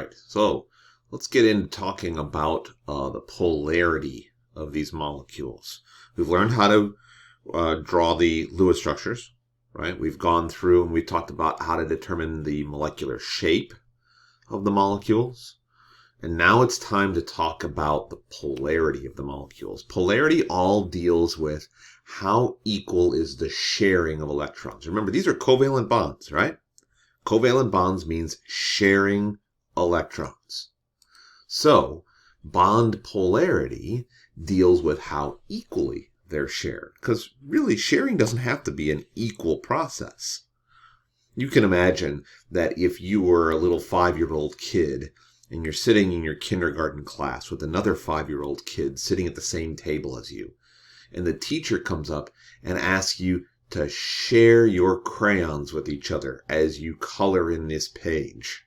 right, so let's get into talking about the polarity of these molecules. We've learned how to draw the Lewis structures, right? We've gone through and we talked about how to determine the molecular shape of the molecules. And now it's time to talk about the polarity of the molecules. Polarity all deals with how equal is the sharing of electrons. Remember, these are covalent bonds, right? Covalent bonds means sharing electrons. So, bond polarity deals with how equally they're shared. Because really, sharing doesn't have to be an equal process. You can imagine that if you were a little 5-year-old kid and you're sitting in your kindergarten class with another 5-year-old kid sitting at the same table as you, and the teacher comes up and asks you to share your crayons with each other as you color in this page.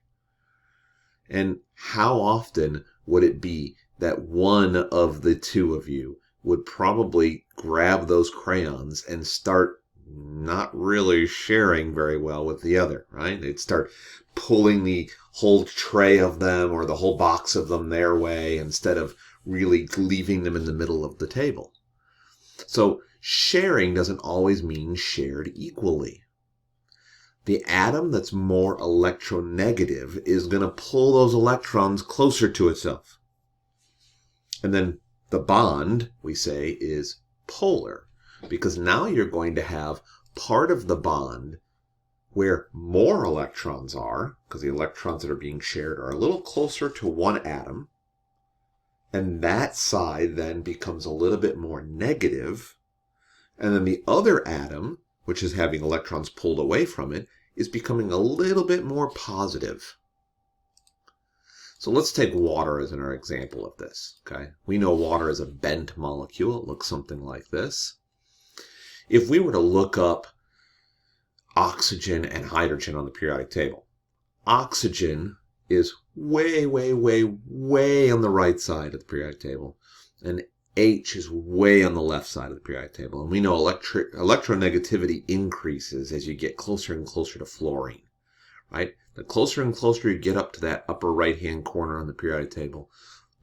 And how often would it be that one of the two of you would probably grab those crayons and start not really sharing very well with the other, right? They'd start pulling the whole tray of them or the whole box of them their way instead of really leaving them in the middle of the table. So sharing doesn't always mean shared equally. The atom that's more electronegative is going to pull those electrons closer to itself. And then the bond, we say, is polar, because now you're going to have part of the bond where more electrons are, because the electrons that are being shared are a little closer to one atom, and that side then becomes a little bit more negative, and then the other atom, which is having electrons pulled away from it, is becoming a little bit more positive. So let's take water as our example of this. Okay, we know water is a bent molecule. It looks something like this. If we were to look up oxygen and hydrogen on the periodic table, oxygen is way, way, way, way on the right side of the periodic table, and H is way on the left side of the periodic table. And we know electronegativity increases as you get closer and closer to fluorine, right? The closer and closer you get up to that upper right-hand corner on the periodic table,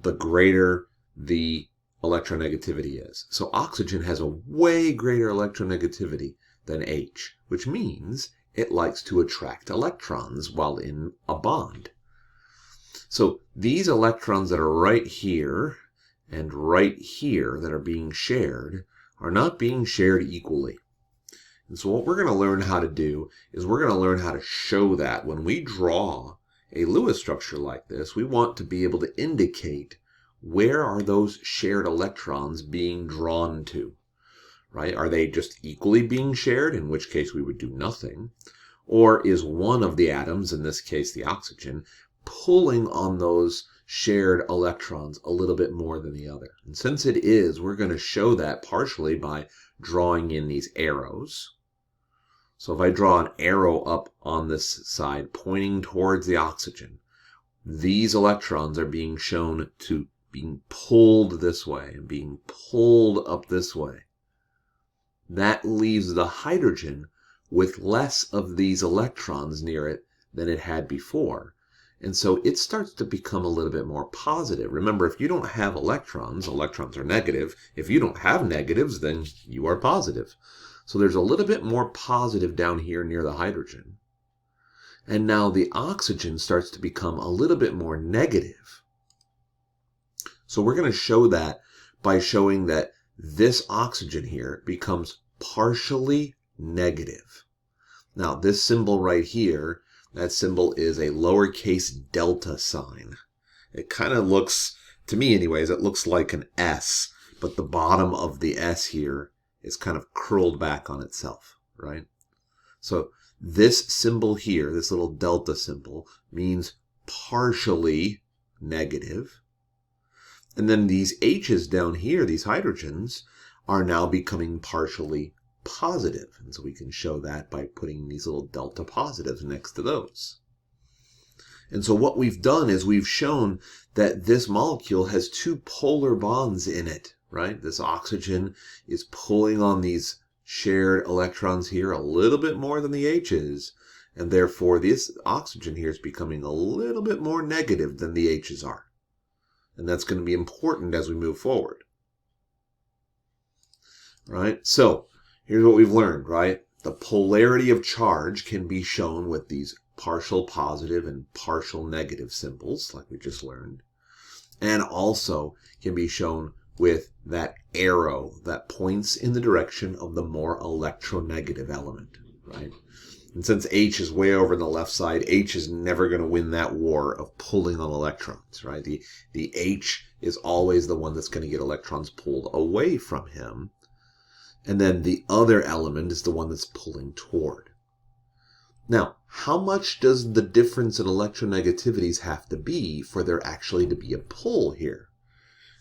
the greater the electronegativity is. So oxygen has a way greater electronegativity than H, which means it likes to attract electrons while in a bond. So these electrons that are right here and right here that are being shared are not being shared equally. And so what we're going to learn how to do is we're going to learn how to show that when we draw a Lewis structure like this, we want to be able to indicate where are those shared electrons being drawn to, right? Are they just equally being shared, in which case we would do nothing? Or is one of the atoms, in this case the oxygen, pulling on those shared electrons a little bit more than the other? And since it is, we're going to show that partially by drawing in these arrows. So if I draw an arrow up on this side pointing towards the oxygen, these electrons are being shown to being pulled this way and being pulled up this way. That leaves the hydrogen with less of these electrons near it than it had before. And so it starts to become a little bit more positive. Remember, if you don't have electrons, electrons are negative. If you don't have negatives, then you are positive. So there's a little bit more positive down here near the hydrogen. And now the oxygen starts to become a little bit more negative. So we're going to show that by showing that this oxygen here becomes partially negative. Now this symbol right here, that symbol is a lowercase delta sign. It kind of looks, to me anyways, it looks like an S, but the bottom of the S here is kind of curled back on itself, right? So this symbol here, this little delta symbol, means partially negative. And then these H's down here, these hydrogens, are now becoming partially positive. And so we can show that by putting these little delta positives next to those. And so what we've done is we've shown that this molecule has two polar bonds in it, right? This oxygen is pulling on these shared electrons here a little bit more than the H is. And therefore, this oxygen here is becoming a little bit more negative than the H's are. And that's going to be important as we move forward. Right? So, here's what we've learned, right? The polarity of charge can be shown with these partial positive and partial negative symbols, like we just learned. And also can be shown with that arrow that points in the direction of the more electronegative element, right? And since H is way over on the left side, H is never going to win that war of pulling on electrons, right? The H is always the one that's going to get electrons pulled away from him. And then the other element is the one that's pulling toward. Now, how much does the difference in electronegativities have to be for there actually to be a pull here?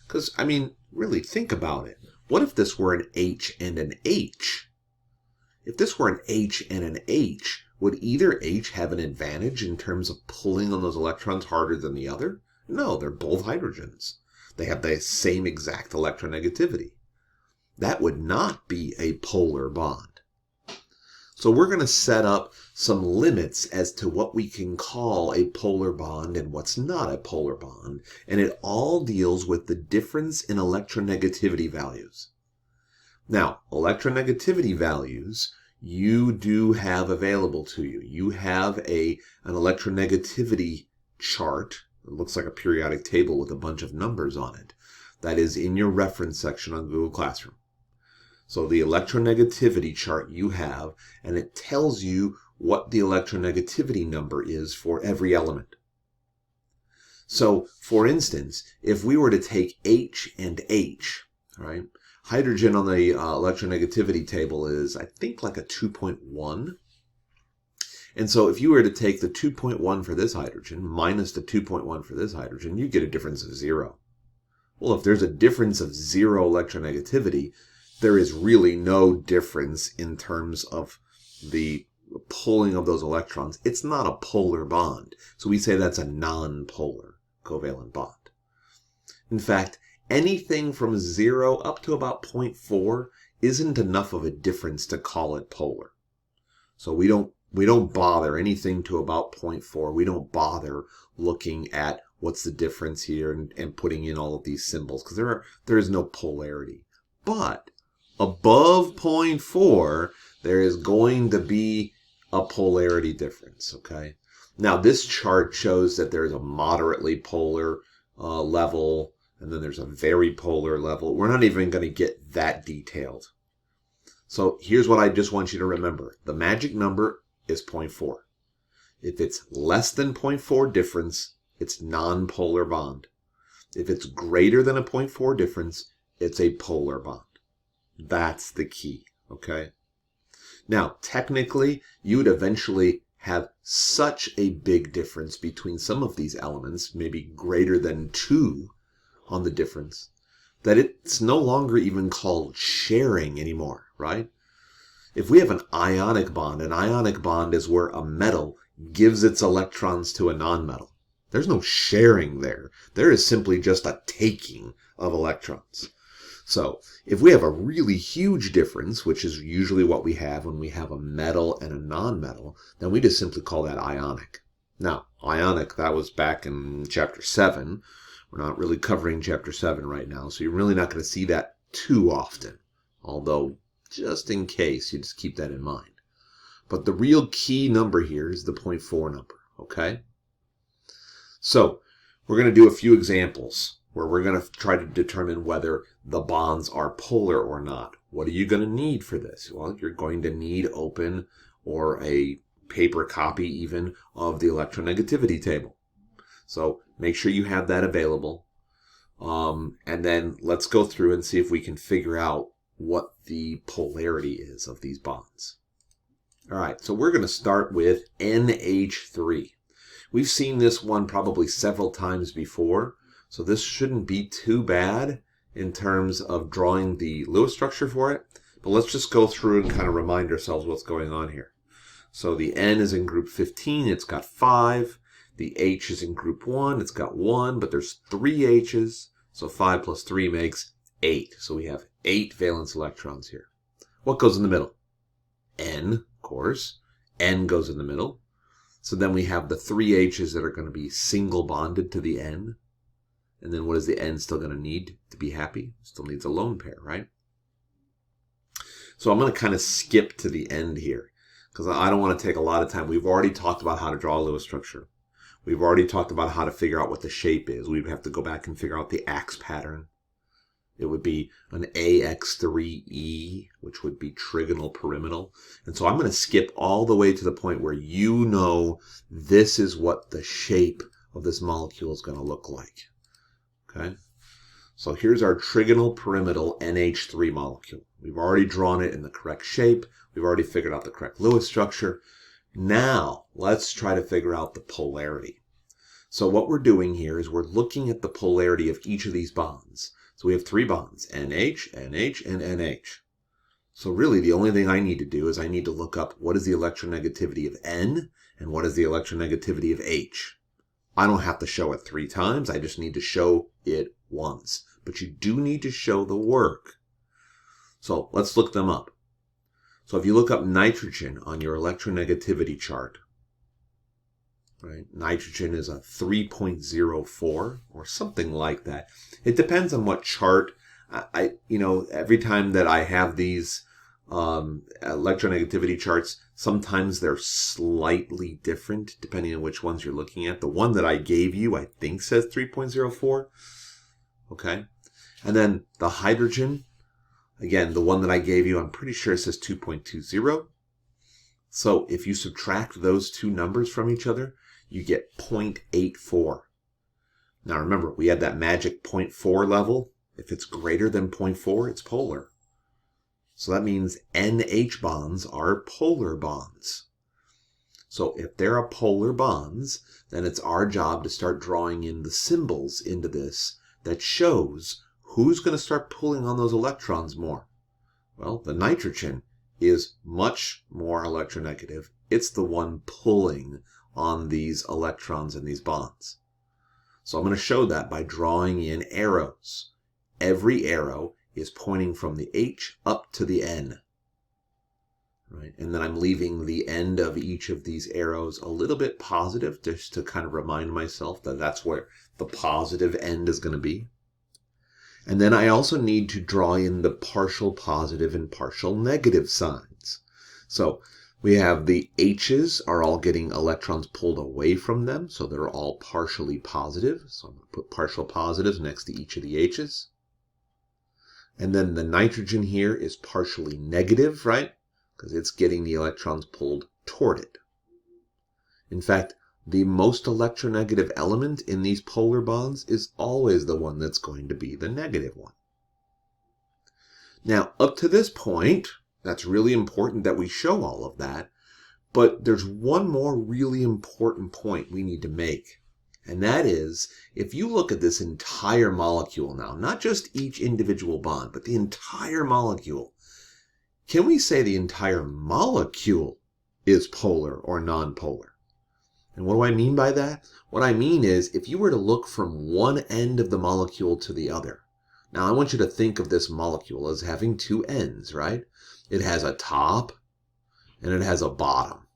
Because, I mean, really think about it. What if this were an H and an H? If this were an H and an H, would either H have an advantage in terms of pulling on those electrons harder than the other? No, they're both hydrogens. They have the same exact electronegativity. That would not be a polar bond. So we're going to set up some limits as to what we can call a polar bond and what's not a polar bond. And it all deals with the difference in electronegativity values. Now, electronegativity values you do have available to you. You have an electronegativity chart. It looks like a periodic table with a bunch of numbers on it. That is in your reference section on Google Classroom. So the electronegativity chart you have, and it tells you what the electronegativity number is for every element. So, for instance, if we were to take H and H, right? Hydrogen on the electronegativity table is, I think, like a 2.1. And so if you were to take the 2.1 for this hydrogen minus the 2.1 for this hydrogen, you get a difference of 0. Well, if there's a difference of 0 electronegativity, there is really no difference in terms of the pulling of those electrons. It's not a polar bond. So we say that's a non-polar covalent bond. In fact, anything from 0 up to about 0.4 isn't enough of a difference to call it polar. So we don't bother anything to about 0.4. We don't bother looking at what's the difference here and putting in all of these symbols because there is no polarity. But above 0.4, there is going to be a polarity difference, okay? Now, this chart shows that there's a moderately polar level, and then there's a very polar level. We're not even going to get that detailed. So here's what I just want you to remember. The magic number is 0.4. If it's less than 0.4 difference, it's non-polar bond. If it's greater than a 0.4 difference, it's a polar bond. That's the key, okay? Now, technically, you would eventually have such a big difference between some of these elements, maybe greater than 2 on the difference, that it's no longer even called sharing anymore, right? If we have an ionic bond is where a metal gives its electrons to a nonmetal. There's no sharing there. There is simply just a taking of electrons. So if we have a really huge difference, which is usually what we have when we have a metal and a nonmetal, then we just simply call that ionic. Now, ionic, that was back in chapter 7. We're not really covering chapter 7 right now, so you're really not going to see that too often. Although, just in case, you just keep that in mind. But the real key number here is the 0.4 number, okay? So, we're going to do a few examples where we're going to try to determine whether the bonds are polar or not. What are you going to need for this? Well, you're going to need open or a paper copy even of the electronegativity table. So make sure you have that available. And then let's go through and see if we can figure out what the polarity is of these bonds. All right, so we're going to start with NH3. We've seen this one probably several times before, so this shouldn't be too bad in terms of drawing the Lewis structure for it. But let's just go through and kind of remind ourselves what's going on here. So the N is in group 15, it's got 5. The H is in group 1, it's got 1, but there's 3 H's. So 5 plus 3 makes 8. So we have 8 valence electrons here. What goes in the middle? N, of course. N goes in the middle. So then we have the 3 H's that are going to be single bonded to the N. And then what is the N still going to need to be happy? Still needs a lone pair, right? So I'm going to kind of skip to the end here because I don't want to take a lot of time. We've already talked about how to draw a Lewis structure. We've already talked about how to figure out what the shape is. We'd have to go back and figure out the axe pattern. It would be an AX3E, which would be trigonal pyramidal. And so I'm going to skip all the way to the point where you know this is what the shape of this molecule is going to look like. Okay? So here's our trigonal pyramidal NH3 molecule. We've already drawn it in the correct shape. We've already figured out the correct Lewis structure. Now, let's try to figure out the polarity. So what we're doing here is we're looking at the polarity of each of these bonds. So we have 3 bonds, NH, NH, and NH. So really the only thing I need to do is I need to look up what is the electronegativity of N and what is the electronegativity of H. I don't have to show it 3 times, I just need to show it once. But you do need to show the work. So let's look them up. So if you look up nitrogen on your electronegativity chart, right? Nitrogen is a 3.04 or something like that. It depends on what chart. Every time that I have these electronegativity charts, sometimes they're slightly different depending on which ones you're looking at. The one that I gave you, I think, says 3.04. Okay. And then the hydrogen, again, the one that I gave you, I'm pretty sure it says 2.20. So if you subtract those two numbers from each other, you get 0.84. Now remember, we had that magic 0.4 level. If it's greater than 0.4, it's polar. So that means NH bonds are polar bonds. So if there are polar bonds, then it's our job to start drawing in the symbols into this that shows who's going to start pulling on those electrons more. Well, the nitrogen is much more electronegative. It's the one pulling on these electrons in these bonds. So I'm going to show that by drawing in arrows. Every arrow is pointing from the H up to the N. Right? And then I'm leaving the end of each of these arrows a little bit positive just to kind of remind myself that that's where the positive end is going to be. And then I also need to draw in the partial positive and partial negative signs. So we have the H's are all getting electrons pulled away from them, so they're all partially positive. So I'm going to put partial positives next to each of the H's. And then the nitrogen here is partially negative, right? Because it's getting the electrons pulled toward it. In fact, the most electronegative element in these polar bonds is always the one that's going to be the negative one. Now, up to this point, that's really important that we show all of that, but there's one more really important point we need to make, and that is, if you look at this entire molecule now, not just each individual bond, but the entire molecule, can we say the entire molecule is polar or nonpolar? And what do I mean by that? What I mean is, if you were to look from one end of the molecule to the other, now I want you to think of this molecule as having 2 ends, right? It has a top and it has a bottom.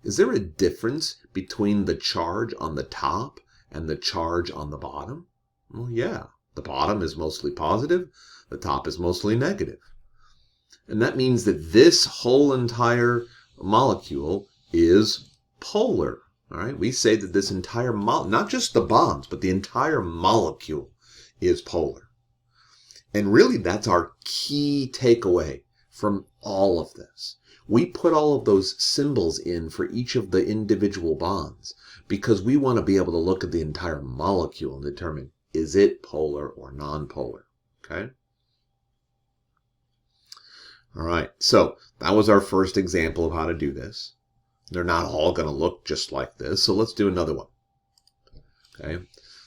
Is there a difference between the charge on the top and the charge on the bottom? Well, yeah. The bottom is mostly positive, the top is mostly negative. And that means that this whole entire molecule is polar. All right? We say that this entire not just the bonds, but the entire molecule is polar. And really, that's our key takeaway from all of this. We put all of those symbols in for each of the individual bonds because we want to be able to look at the entire molecule and determine, is it polar or nonpolar? Okay? All right, so that was our first example of how to do this. They're not all going to look just like this, so let's do another one. Okay,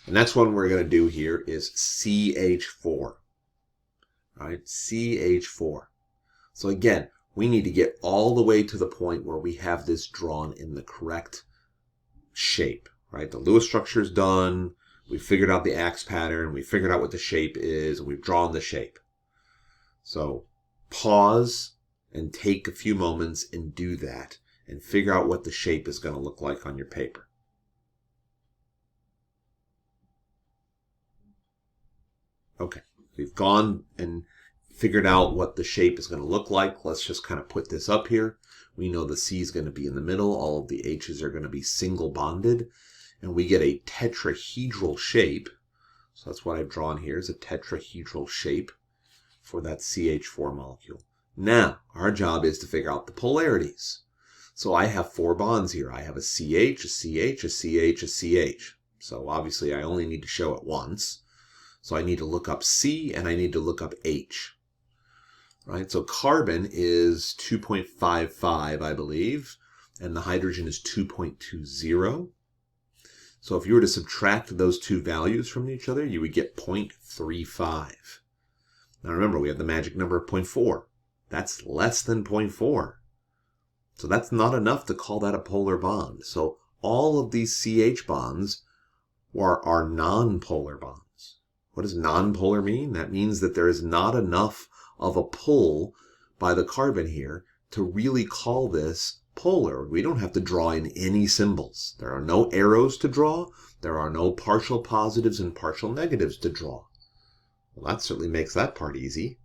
the next one we're going to do here is CH4. All right, CH4. So again, we need to get all the way to the point where we have this drawn in the correct shape. Right, the Lewis structure is done. We figured out the axe pattern. We figured out what the shape is, and we've drawn the shape. So pause and take a few moments and do that. and figure out what the shape is going to look like on your paper. Okay, we've gone and figured out what the shape is going to look like. Let's just kind of put this up here. We know the C is going to be in the middle. All of the H's are going to be single bonded. And we get a tetrahedral shape. So that's what I've drawn here is a tetrahedral shape for that CH4 molecule. Now, our job is to figure out the polarities. So I have 4 bonds here. I have a CH, a CH, a CH, a CH. So obviously I only need to show it once. So I need to look up C and I need to look up H. Right? So carbon is 2.55, I believe, and the hydrogen is 2.20. So if you were to subtract those two values from each other, you would get 0.35. Now remember, we have the magic number of 0.4. That's less than 0.4. So that's not enough to call that a polar bond. So all of these CH bonds are non-polar bonds. What does non-polar mean? That means that there is not enough of a pull by the carbon here to really call this polar. We don't have to draw in any symbols. There are no arrows to draw. There are no partial positives and partial negatives to draw. Well, that certainly makes that part easy.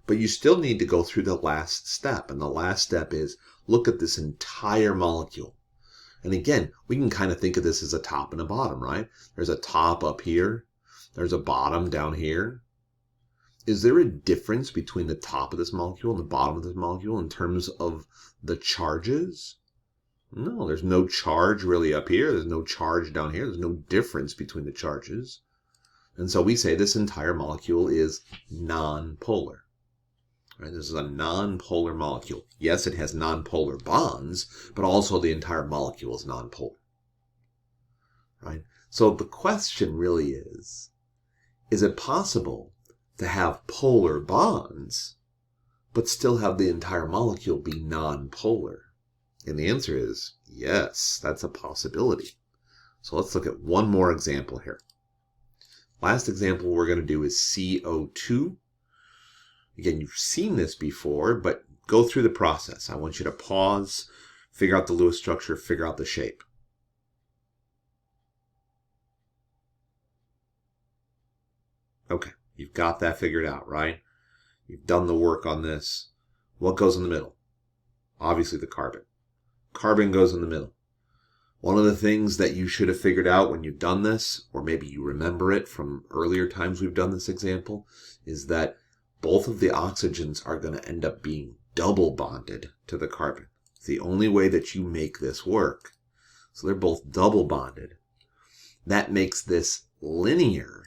But you still need to go through the last step. And the last step is look at this entire molecule. And again, we can kind of think of this as a top and a bottom, right? There's a top up here. There's a bottom down here. Is there a difference between the top of this molecule and the bottom of this molecule in terms of the charges? No, there's no charge really up here. There's no charge down here. There's no difference between the charges. And so we say this entire molecule is non-polar. Right? This is a non-polar molecule. Yes, it has non-polar bonds, but also the entire molecule is non-polar. Right? So the question really is it possible to have polar bonds, but still have the entire molecule be non-polar? And the answer is yes, that's a possibility. So let's look at one more example here. Last example we're going to do is CO2. Again, you've seen this before, but go through the process. I want you to pause, figure out the Lewis structure, figure out the shape. Okay, you've got that figured out, right? You've done the work on this. What goes in the middle? Obviously the carbon. Carbon goes in the middle. One of the things that you should have figured out when you've done this, or maybe you remember it from earlier times we've done this example, is that both of the oxygens are going to end up being double bonded to the carbon. It's the only way that you make this work. So they're both double bonded. That makes this linear.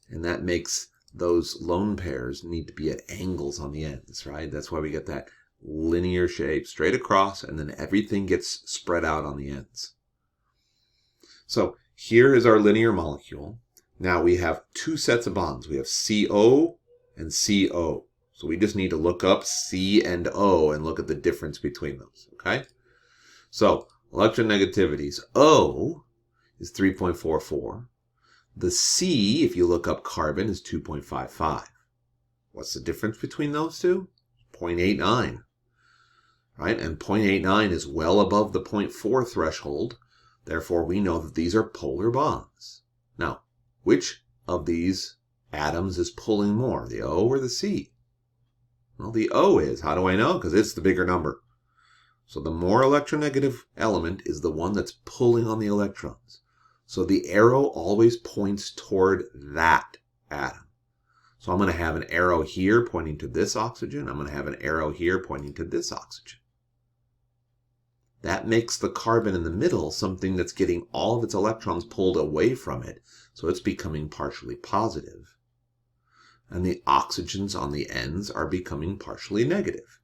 And that makes those lone pairs need to be at angles on the ends, right? That's why we get that linear shape straight across, and then everything gets spread out on the ends. So here is our linear molecule. Now we have two sets of bonds. We have CO and CO. So we just need to look up C and O and look at the difference between those, okay? So electronegativities, O is 3.44. The C, if you look up carbon, is 2.55. What's the difference between those two? 0.89. Right? And 0.89 is well above the 0.4 threshold. Therefore, we know that these are polar bonds. Now, which of these atoms is pulling more, the O or the C? Well, the O is. How do I know? Because it's the bigger number. So the more electronegative element is the one that's pulling on the electrons. So the arrow always points toward that atom. So I'm going to have an arrow here pointing to this oxygen. I'm going to have an arrow here pointing to this oxygen. That makes the carbon in the middle something that's getting all of its electrons pulled away from it. So it's becoming partially positive. And the oxygens on the ends are becoming partially negative.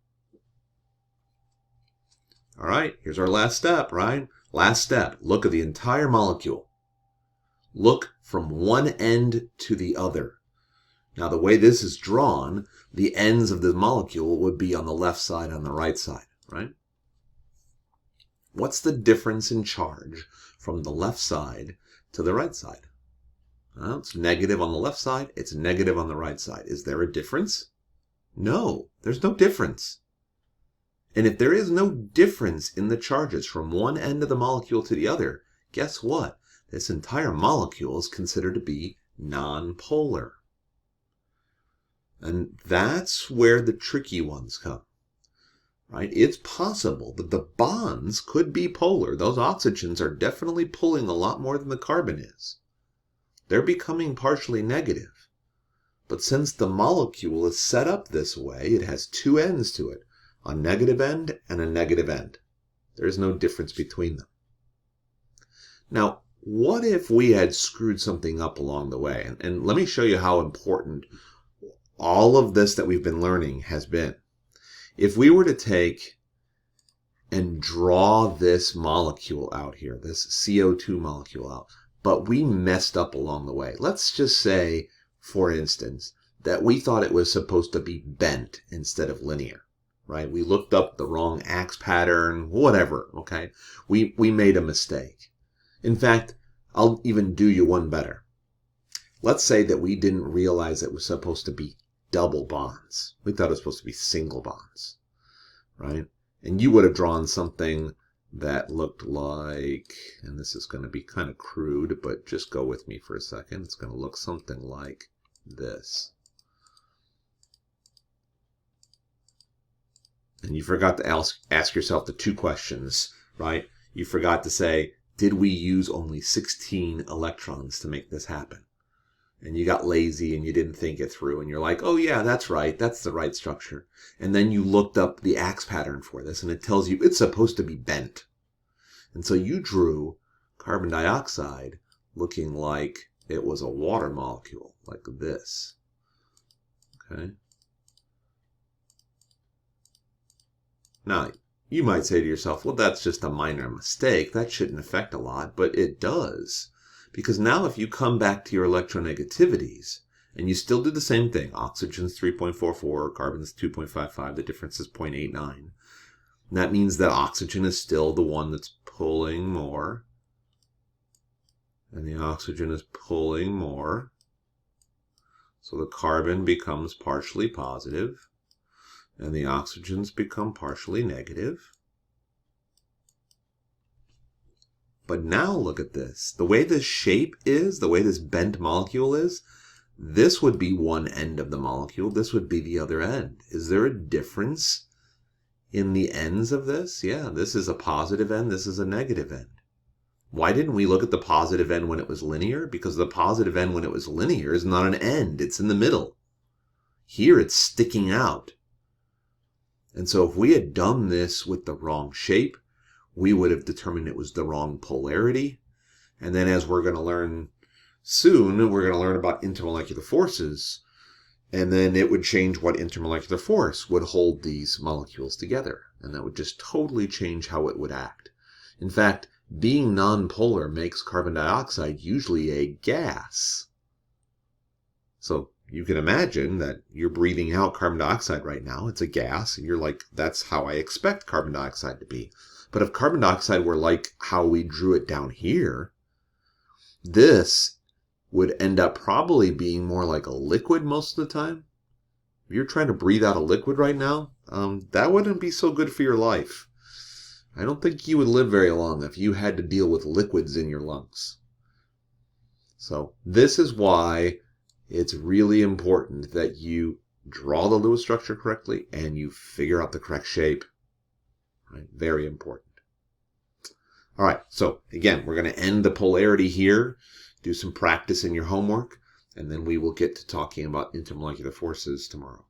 All right, here's our last step, right? Last step, look at the entire molecule. Look from one end to the other. Now, the way this is drawn, the ends of the molecule would be on the left side and the right side, right? What's the difference in charge from the left side to the right side? Well, it's negative on the left side. It's negative on the right side. Is there a difference? No, there's no difference. And if there is no difference in the charges from one end of the molecule to the other, guess what? This entire molecule is considered to be nonpolar. And that's where the tricky ones come. Right? It's possible that the bonds could be polar. Those oxygens are definitely pulling a lot more than the carbon is. They're becoming partially negative. But since the molecule is set up this way, it has two ends to it, a negative end and a negative end. There's no difference between them. Now, what if we had screwed something up along the way? And let me show you how important all of this that we've been learning has been. If we were to take and draw this molecule out here, this CO2 molecule out, but we messed up along the way. Let's just say, for instance, that we thought it was supposed to be bent instead of linear, right? We looked up the wrong axe pattern, whatever, okay? We made a mistake. In fact, I'll even do you one better. Let's say that we didn't realize it was supposed to be double bonds. We thought it was supposed to be single bonds, right? And you would have drawn something that looked like, and this is going to be kind of crude, but just go with me for a second. It's going to look something like this. And you forgot to ask yourself the two questions, right? You forgot to say, did we use only 16 electrons to make this happen? And you got lazy and you didn't think it through. And you're like, oh yeah, that's right. That's the right structure. And then you looked up the axe pattern for this and it tells you it's supposed to be bent. And so you drew carbon dioxide looking like it was a water molecule, like this. Okay. Now, you might say to yourself, well, that's just a minor mistake. That shouldn't affect a lot, but it does. Because now if you come back to your electronegativities, and you still do the same thing, oxygen's 3.44, carbon's 2.55, the difference is 0.89. That means that oxygen is still the one that's pulling more, and the oxygen is pulling more. So the carbon becomes partially positive, and the oxygens become partially negative. But now look at this. The way this shape is, the way this bent molecule is, this would be one end of the molecule. This would be the other end. Is there a difference in the ends of this? Yeah, this is a positive end. This is a negative end. Why didn't we look at the positive end when it was linear? Because the positive end when it was linear is not an end. It's in the middle. Here it's sticking out. And so if we had done this with the wrong shape, we would have determined it was the wrong polarity. And then as we're going to learn soon, we're going to learn about intermolecular forces. And then it would change what intermolecular force would hold these molecules together. And that would just totally change how it would act. In fact, being nonpolar makes carbon dioxide usually a gas. So you can imagine that you're breathing out carbon dioxide right now. It's a gas. And you're like, that's how I expect carbon dioxide to be. But if carbon dioxide were like how we drew it down here, this would end up probably being more like a liquid most of the time. If you're trying to breathe out a liquid right now, that wouldn't be so good for your life. I don't think you would live very long if you had to deal with liquids in your lungs. So this is why it's really important that you draw the Lewis structure correctly and you figure out the correct shape. Right? Very important. All right, so again, we're going to end the polarity here, do some practice in your homework, and then we will get to talking about intermolecular forces tomorrow.